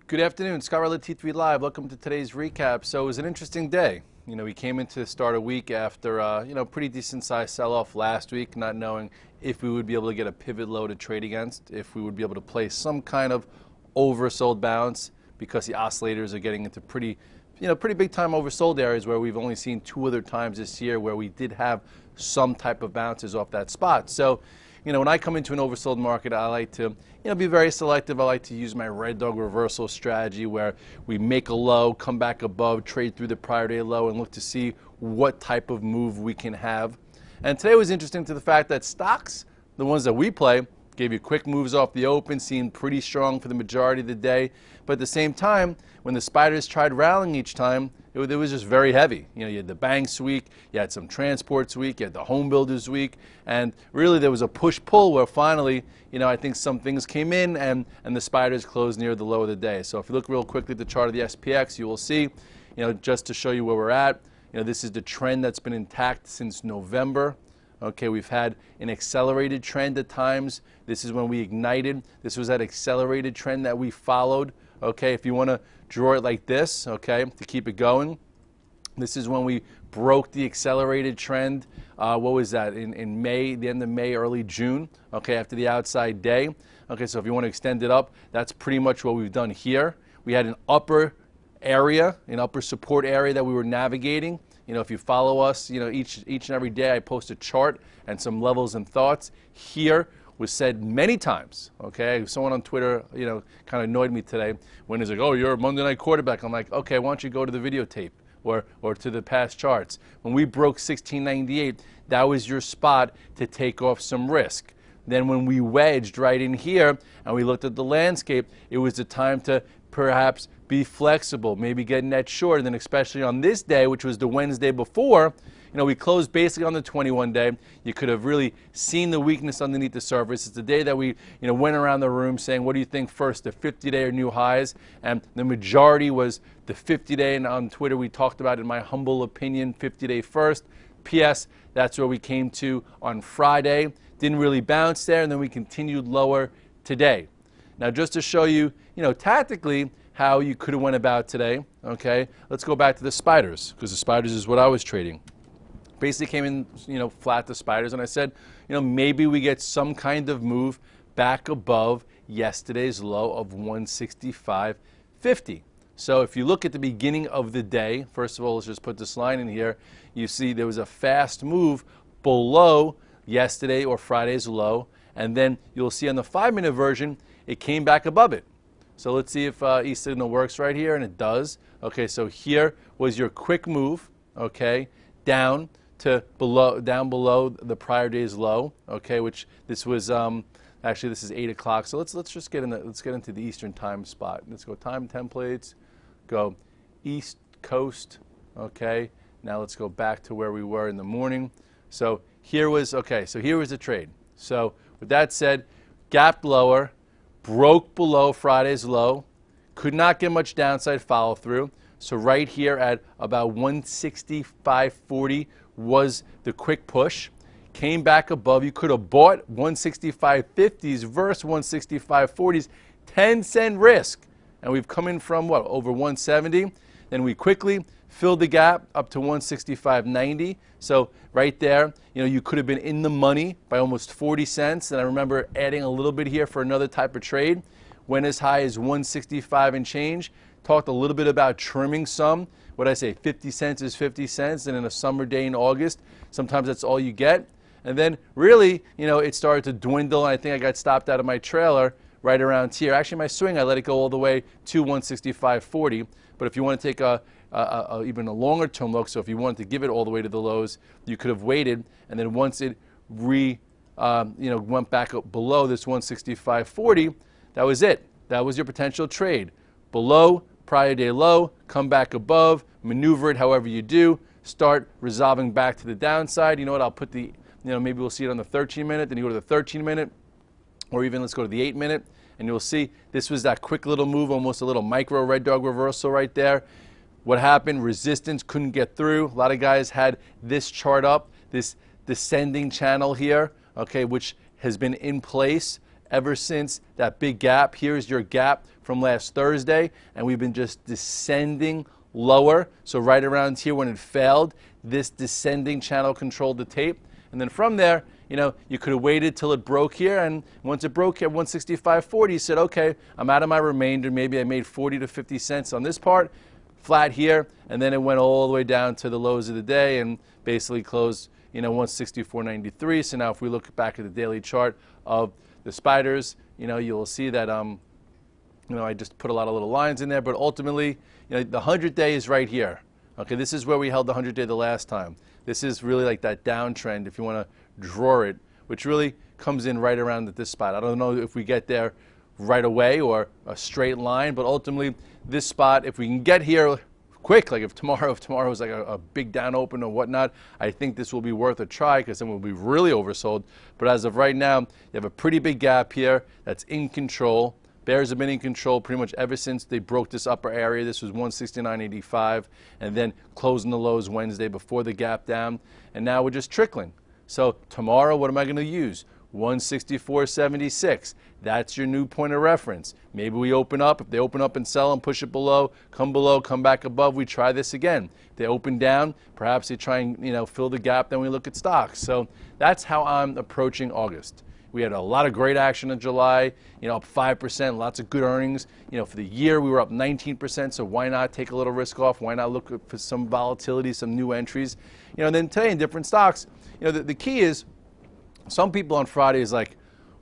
Good afternoon, Scott Redler, T3 Live. Welcome to today's recap. So it was an interesting day. We came into the start of week after, pretty decent sized sell-off last week, not knowing if we would be able to get a pivot low to trade against, if we would be able to play some kind of oversold bounce, because the oscillators are getting into pretty big time oversold areas where we've only seen two other times this year where we did have some type of bounces off that spot. So, when I come into an oversold market, I like to, be very selective. I like to use my red dog reversal strategy where we make a low, come back above, trade through the prior day low, and look to see what type of move we can have. And today was interesting to the fact that stocks, the ones that we play, gave you quick moves off the open, seemed pretty strong for the majority of the day. But at the same time, when the spiders tried rallying each time, it was just very heavy. You had the banks week, you had some transports week, you had the home builders week, and really there was a push-pull where finally, I think some things came in and the spiders closed near the low of the day. So if you look real quickly at the chart of the SPX, you will see, just to show you where we're at, this is the trend that's been intact since November. Okay, we've had an accelerated trend at times. This is when we ignited. This was that accelerated trend that we followed. Okay, if you want to draw it like this, okay, to keep it going, this is when we broke the accelerated trend. What was that? In May, the end of May, early June, okay, after the outside day. Okay, so if you want to extend it up, that's pretty much what we've done here. We had an upper area, an upper support area that we were navigating. If you follow us, each and every day I post a chart and some levels and thoughts. Here was said many times, okay? Someone on Twitter, kind of annoyed me today when he's like, oh, you're a Monday night quarterback. I'm like, okay, why don't you go to the videotape or to the past charts? When we broke 1698, that was your spot to take off some risk. Then when we wedged right in here and we looked at the landscape, it was the time to perhaps be flexible, maybe get net short. And then especially on this day, which was the Wednesday before, we closed basically on the 21 day. You could have really seen the weakness underneath the surface. It's the day that we went around the room saying, what do you think first, the 50-day or new highs? And the majority was the 50-day, and on Twitter we talked about, in my humble opinion, 50-day first. P.S. That's where we came to on Friday. Didn't really bounce there, and then we continued lower today. Now, just to show you, tactically how you could have went about today, okay, let's go back to the spiders, because the spiders is what I was trading. Basically came in, flat to spiders, and I said, maybe we get some kind of move back above yesterday's low of 165.50. So if you look at the beginning of the day, first of all, let's just put this line in here. You see there was a fast move below yesterday or Friday's low, and then you'll see on the 5-minute version, it came back above it. So let's see if E-signal works right here, and it does. Okay, so here was your quick move, okay, down below the prior day's low, okay, which this was actually this is 8 o'clock. So let's just get into the Eastern time spot. Let's go time templates, go East Coast, okay. Now let's go back to where we were in the morning. So here was the trade. So with that said, gapped lower, broke below Friday's low, could not get much downside follow through. So right here at about 165.40 was the quick push. Came back above. You could have bought 165.50s versus 165.40s, 10-cent risk. And we've come in from, what, over 170. Then we quickly filled the gap up to 165.90. So right there, you could have been in the money by almost 40 cents. And I remember adding a little bit here for another type of trade. Went as high as 165 and change. Talked a little bit about trimming some. What I say, 50 cents is 50 cents. And in a summer day in August, sometimes that's all you get. And then really, it started to dwindle. And I think I got stopped out of my trailer right around here. Actually, my swing, I let it go all the way to 165.40. But if you want to take even a longer term look, so if you wanted to give it all the way to the lows, you could have waited. And then once it went back up below this 165.40, that was it. That was your potential trade. Below, prior day low, come back above, maneuver it however you do, start resolving back to the downside. You know what, I'll put the, maybe we'll see it on the 13-minute, then you go to the 13-minute, or even let's go to the 8-minute, and you'll see this was that quick little move, almost a little micro red dog reversal right there. What happened? Resistance couldn't get through. A lot of guys had this chart up, this descending channel here, okay, which has been in place ever since that big gap. Here's your gap from last Thursday, and we've been just descending lower. So right around here when it failed, this descending channel controlled the tape. And then from there, you could have waited till it broke here, and once it broke here, 165.40, you said, okay, I'm out of my remainder. Maybe I made 40 to 50 cents on this part, flat here, and then it went all the way down to the lows of the day and basically closed, 164.93. So now if we look back at the daily chart of the spiders, you'll see that, I just put a lot of little lines in there, but ultimately, the 100-day is right here. Okay, this is where we held the 100-day the last time. This is really like that downtrend, if you want to draw it, which really comes in right around at this spot. I don't know if we get there right away or a straight line, but ultimately this spot, if we can get here quick, like if tomorrow was like a big down open or whatnot, I think this will be worth a try because then we'll be really oversold. But as of right now, you have a pretty big gap here that's in control. Bears have been in control pretty much ever since they broke this upper area. This was 169.85, and then closing the lows Wednesday before the gap down. And now we're just trickling. So tomorrow, what am I going to use? 164.76. That's your new point of reference. Maybe we open up. If they open up and sell and push it below, come back above, we try this again. If they open down, perhaps they try and for the gap, then we look at stocks. So that's how I'm approaching August. We had a lot of great action in July, up 5%, lots of good earnings. For the year, we were up 19%, so why not take a little risk off? Why not look for some volatility, some new entries? And then today in different stocks, the key is some people on Friday is like,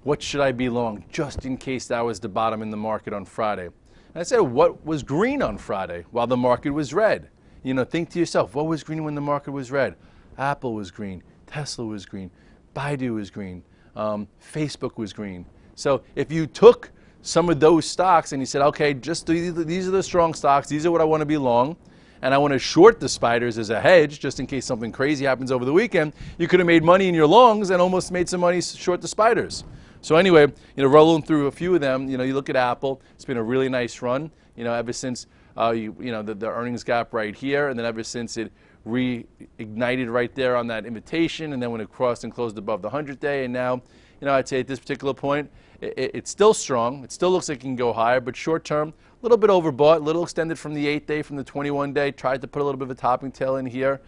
what should I be long just in case that was the bottom in the market on Friday? And I said, what was green on Friday while the market was red? Think to yourself, what was green when the market was red? Apple was green, Tesla was green, Baidu was green. Facebook was green. So if you took some of those stocks and you said, okay, just these are the strong stocks, these are what I want to be long, and I want to short the spiders as a hedge just in case something crazy happens over the weekend, you could have made money in your longs and almost made some money short the spiders. So anyway, rolling through a few of them, you look at Apple, it's been a really nice run, ever since the earnings gap right here, and then ever since it reignited right there on that invitation, and then when it crossed and closed above the 100-day, and now, I'd say at this particular point, it's still strong. It still looks like it can go higher, but short term, a little bit overbought, a little extended from the 8-day, from the 21-day, tried to put a little bit of a topping tail in here,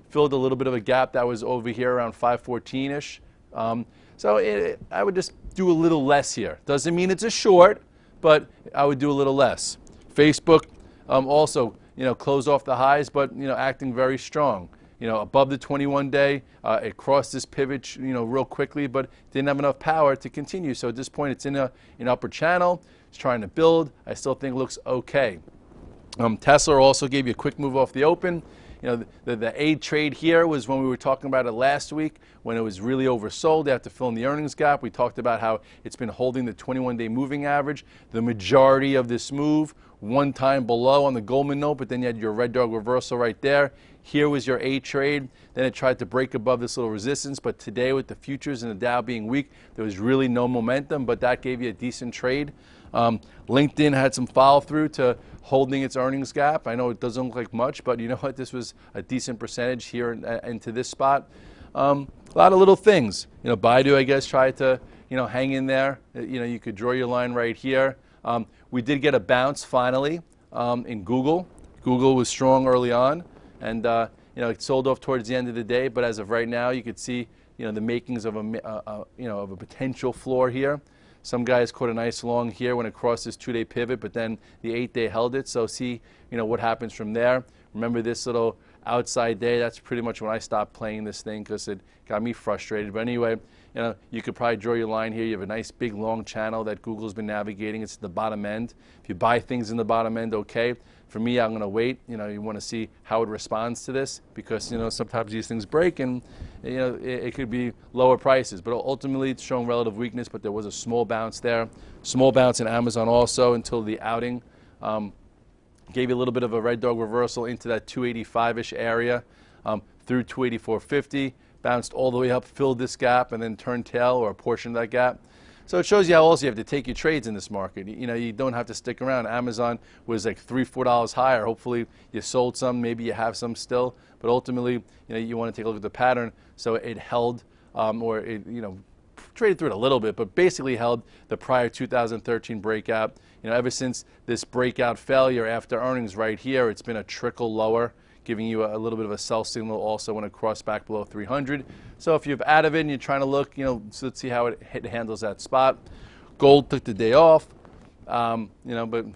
filled a little bit of a gap that was over here around 514-ish. So I would just do a little less here. Doesn't mean it's a short, but I would do a little less. Facebook also, closed off the highs, but, acting very strong. Above the 21-day, it crossed this pivot, real quickly, but didn't have enough power to continue. So at this point, it's in an upper channel. It's trying to build. I still think it looks okay. Tesla also gave you a quick move off the open. The A trade here was when we were talking about it last week when it was really oversold. They have to fill in the earnings gap. We talked about how it's been holding the 21-day moving average. The majority of this move, one time below on the Goldman note, but then you had your red dog reversal right there. Here was your A trade. Then it tried to break above this little resistance, but today with the futures and the Dow being weak, there was really no momentum, but that gave you a decent trade. LinkedIn had some follow through to holding its earnings gap. I know it doesn't look like much, but you know what? This was a decent percentage here into this spot. A lot of little things. Baidu, I guess, tried to hang in there. You could draw your line right here. We did get a bounce finally in Google. Google was strong early on, and it sold off towards the end of the day. But as of right now, you could see the makings of a potential floor here. Some guys caught a nice long here when it crossed this 2-day pivot, but then the 8-day held it. So see, what happens from there. Remember this little outside day? That's pretty much when I stopped playing this thing because it got me frustrated. But anyway, you could probably draw your line here. You have a nice big long channel that Google's been navigating. It's the bottom end. If you buy things in the bottom end, okay. For me, I'm going to wait. You want to see how it responds to this because, sometimes these things break and, it could be lower prices. But ultimately, it's showing relative weakness, but there was a small bounce there. Small bounce in Amazon also until the outing. Gave you a little bit of a red dog reversal into that 285-ish area through 284.50. Bounced all the way up, filled this gap, and then turned tail or a portion of that gap. So it shows you how also you have to take your trades in this market. You don't have to stick around. Amazon was like $3, $4 higher. Hopefully you sold some, maybe you have some still, but ultimately, you want to take a look at the pattern. So it held or it, traded through it a little bit, but basically held the prior 2013 breakout. Ever since this breakout failure after earnings right here, it's been a trickle lower, giving you a little bit of a sell signal also when it crossed back below 300. So if you're out of it and you're trying to look, so let's see how it handles that spot. Gold took the day off, but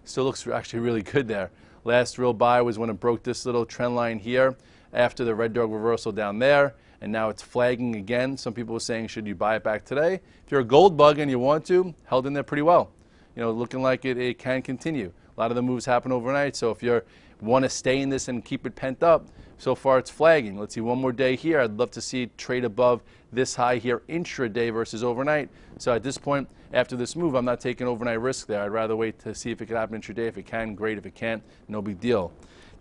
still looks actually really good there. Last real buy was when it broke this little trend line here after the red dog reversal down there, and now it's flagging again. Some people were saying, should you buy it back today? If you're a gold bug and you want to, held in there pretty well. Looking like it can continue. A lot of the moves happen overnight, so if you want to stay in this and keep it pent up, so far it's flagging. Let's see one more day here. I'd love to see it trade above this high here intraday versus overnight. So at this point, after this move, I'm not taking overnight risk there. I'd rather wait to see if it can happen intraday. If it can, great. If it can't, no big deal.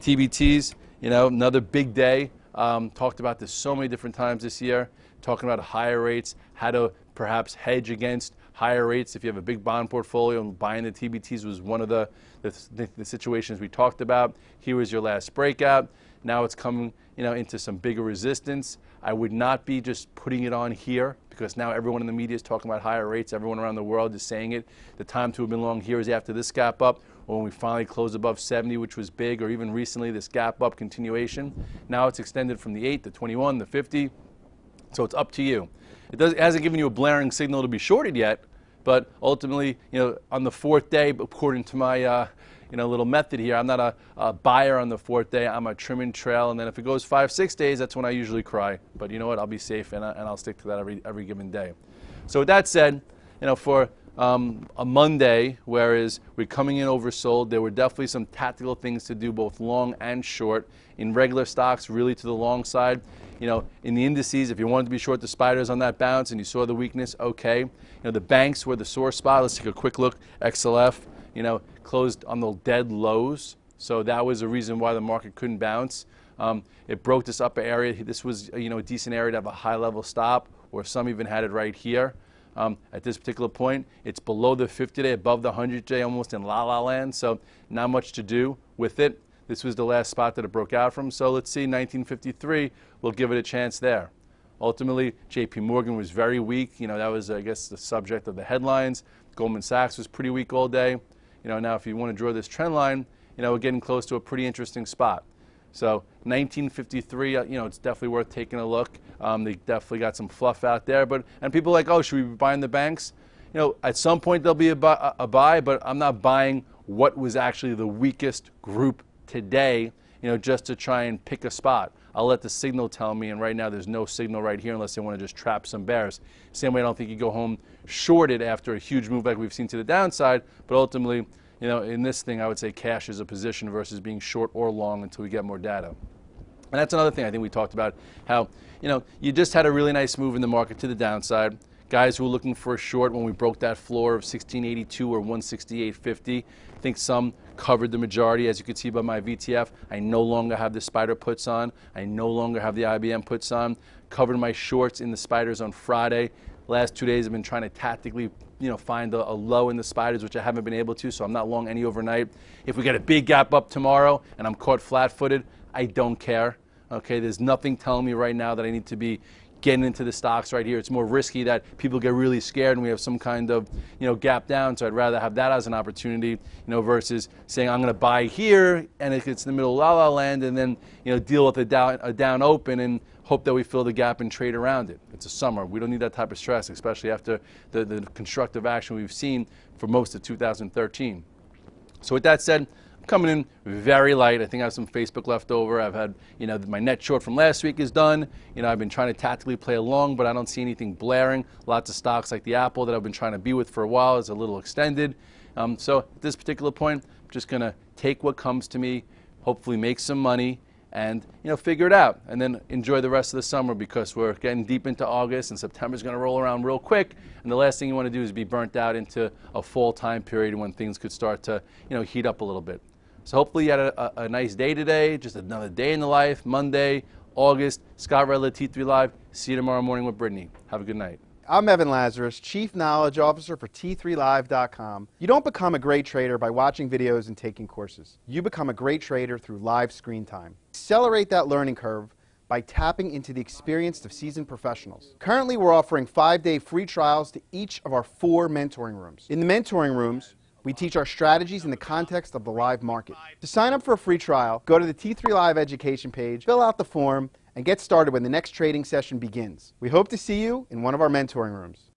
TBTs, another big day. Talked about this so many different times this year, talking about higher rates, how to perhaps hedge against higher rates. If you have a big bond portfolio, and buying the TBTs was one of the situations we talked about. Here was your last breakout. Now it's coming into some bigger resistance. I would not be just putting it on here, because now everyone in the media is talking about higher rates. Everyone around the world is saying it. The time to have been long here is after this gap up, or when we finally close above 70, which was big, or even recently this gap up continuation. Now it's extended from the 8, the 21, the 50. So it's up to you. It hasn't given you a blaring signal to be shorted yet, but ultimately, on the fourth day, according to my little method here, I'm not a buyer on the fourth day. I'm a trim and trail, and then if it goes 5-6 days, that's when I usually cry. But you know what? I'll be safe, and I'll stick to that every given day. So with that said, for a Monday, whereas we're coming in oversold, there were definitely some tactical things to do, both long and short. In regular stocks, really to the long side. In the indices, if you wanted to be short the spiders on that bounce and you saw the weakness, okay. The banks were the sore spot. Let's take a quick look. XLF, closed on the dead lows. So that was a reason why the market couldn't bounce. It broke this upper area. This was, a decent area to have a high-level stop, or some even had it right here. At this particular point, it's below the 50-day, above the 100-day, almost in la-la land, so not much to do with it. This was the last spot that it broke out from, so let's see, 1953, we'll give it a chance there. Ultimately, JP Morgan was very weak. That was, I guess, the subject of the headlines. Goldman Sachs was pretty weak all day. Now if you want to draw this trend line, we're getting close to a pretty interesting spot. So 1953, it's definitely worth taking a look. They definitely got some fluff out there, and people are like, oh, should we be buying the banks? At some point there'll be a buy, but I'm not buying what was actually the weakest group today, just to try and pick a spot. I'll let the signal tell me, and right now there's no signal right here unless they want to just trap some bears. Same way I don't think you go home shorted after a huge move like we've seen to the downside, but ultimately, in this thing, I would say cash is a position versus being short or long until we get more data. And that's another thing I think we talked about, how, you just had a really nice move in the market to the downside. Guys who were looking for a short when we broke that floor of 1682 or 168.50. I think some covered the majority, as you can see by my VTF. I no longer have the spider puts on. I no longer have the IBM puts on. Covered my shorts in the spiders on Friday. Last 2 days I've been trying to tactically find a low in the spiders, which I haven't been able to, so I'm not long any overnight. If we get a big gap up tomorrow and I'm caught flat-footed, I don't care. Okay, there's nothing telling me right now that I need to be getting into the stocks right here. It's more risky that people get really scared and we have some kind of gap down, so I'd rather have that as an opportunity versus saying I'm going to buy here and if it's in the middle of la-la land and then deal with a down open and hope that we fill the gap and trade around it. It's a summer. We don't need that type of stress, especially after the constructive action we've seen for most of 2013. So with that said, coming in very light. I think I have some Facebook left over. I've had, my net short from last week is done. I've been trying to tactically play along, but I don't see anything blaring. Lots of stocks like the Apple that I've been trying to be with for a while is a little extended. So at this particular point, I'm just going to take what comes to me, hopefully make some money, and figure it out, and then enjoy the rest of the summer, because we're getting deep into August and September's going to roll around real quick, and the last thing you want to do is be burnt out into a fall time period when things could start to heat up a little bit. So hopefully you had a nice day today, just another day in the life. Monday, August. Scott Redler, T3 Live. See you tomorrow morning with Brittany. Have a good night. I'm Evan Lazarus, Chief Knowledge Officer for T3Live.com. You don't become a great trader by watching videos and taking courses. You become a great trader through live screen time. Accelerate that learning curve by tapping into the experience of seasoned professionals. Currently, we're offering 5-day free trials to each of our 4 mentoring rooms. In the mentoring rooms, we teach our strategies in the context of the live market. To sign up for a free trial, go to the T3 Live education page, fill out the form, and get started when the next trading session begins. We hope to see you in one of our mentoring rooms.